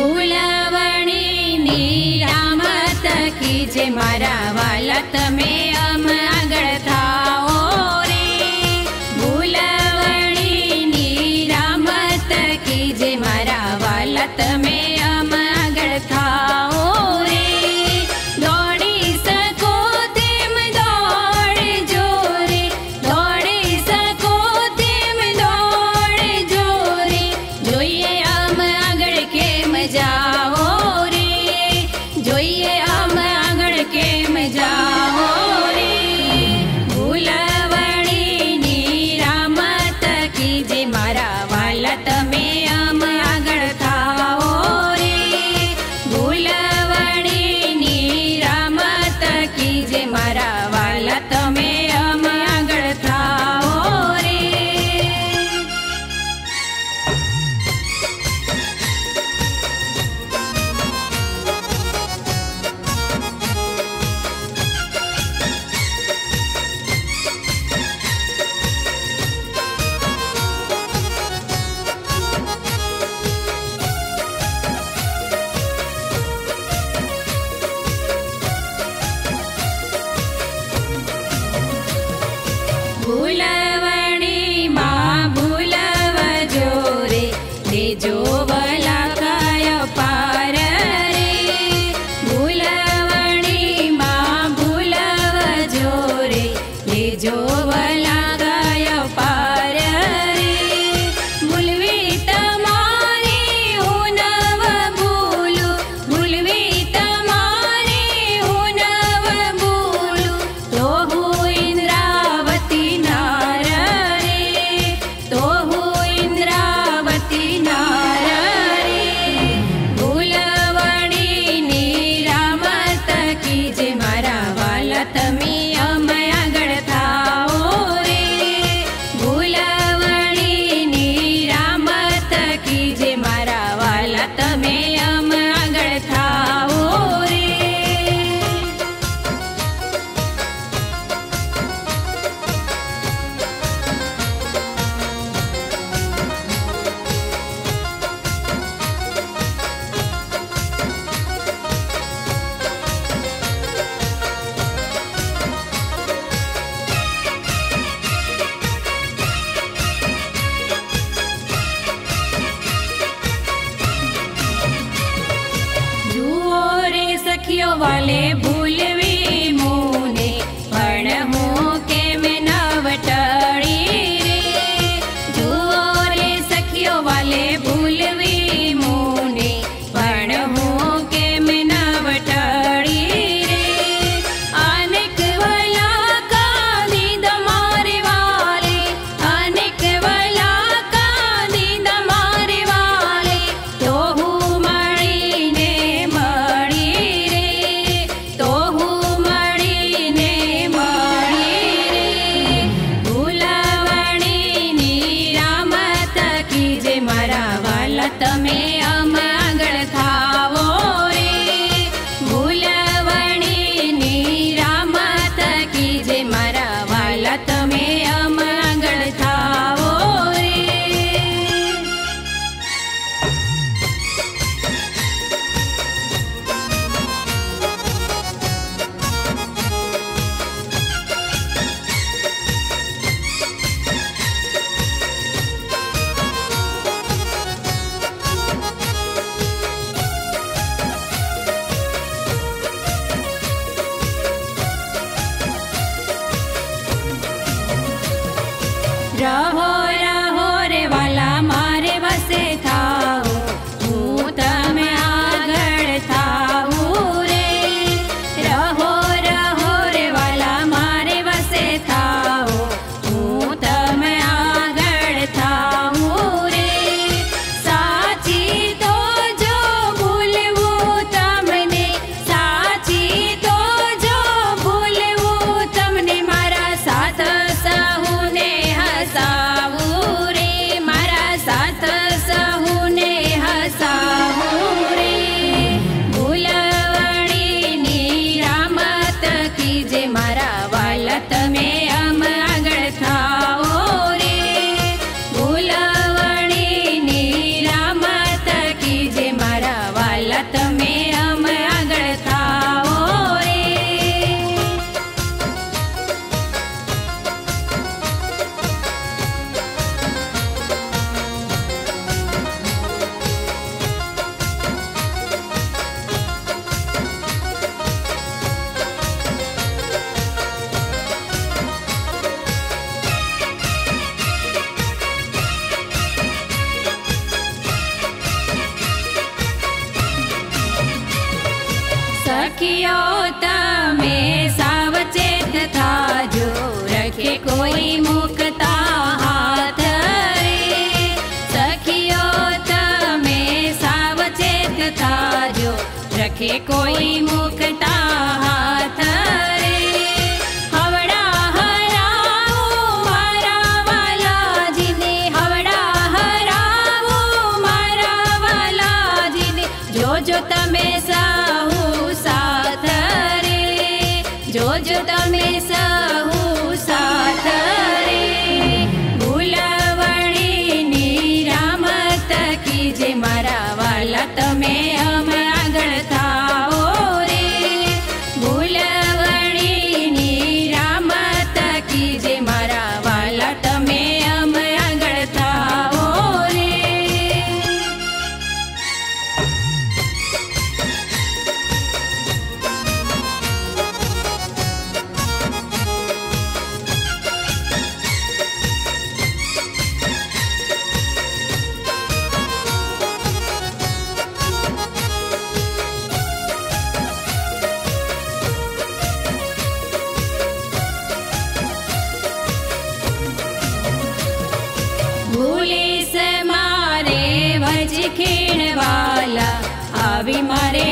ભૂલવણી ની રામત કીજે મારા વાલા તમે અમ આગળ થાઓ રે. ભૂલવણી ની રામત કીજે મારા વાલા તમે અમ આગળ થાઓ રે. દોડી શકો તેમ દોડજો રે, દોડી શકો તેમ દોડજો રે. જોઈએ આમ આગળ કેમ જાઓ રે, જોઈએ આમ આગળ કેમ જાઓ રે. ભૂલવણી ની રામત કીજે મારા વાલા તમે આમ આગળ થાઓ રે. ભૂલવણી ની રામત કીજે મારા વાલા તમે આમ આગળ થાઓ રે. ભૂલવણી માં ભૂલવજો રે, દેજો વલા કાય પાર રે. ભૂલવણી માં ભૂલવજો રે, દેજો વલા કાય પાર રે. ભૂલવી તમારી હું નવ ભૂલું, ભૂલવી તમારી હું નવ ભૂલું. તો હું ઇન્દ્રાવતી નાર રે, તો હું ઇન્દ્રાવતી નાર રે. ભૂલવણી ની રામત કીજે મારા વાલા તમે અમ આગળ થાઓ રે. ભૂલવણી ની રામત કીજે મારા વાલા તમે અમ આગળ થાઓ રે. જુઓ રે સખીઓ વાલે ભૂલવી મુને, પણ હું કેમ નવ ટળી રે. જુઓ રે સખીઓ વાલે ભૂલવી મુને, પણ હું કેમ નવ ટળી રે. અનેક વલા કાંદી દમારે વાલે, અનેક વલા કાંદી દમારે વાલે. તો હું મળીને મળી રે, તો सखियो तमे सावचेत थाजो, रखे कोई मुकता हाथ रे। सखियो तमे सावचेत थाजो, रखे कोई मुकता हाथ रे। हवड़ा हरावो मारा वालाजीने, हवड़ा हरावो मारा वालाजीने, जो तमे सहु साथ रे, जो तमे सहु साथ रे। भूलवणी रामत कीजे मारा वाला तमे अम આગળ થાઓ રે। ભૂલવણી રામત कीजे मारा वाला तमे अम આગળ થાઓ રે। भूली से मारे वज खीण वाला, आवी मारे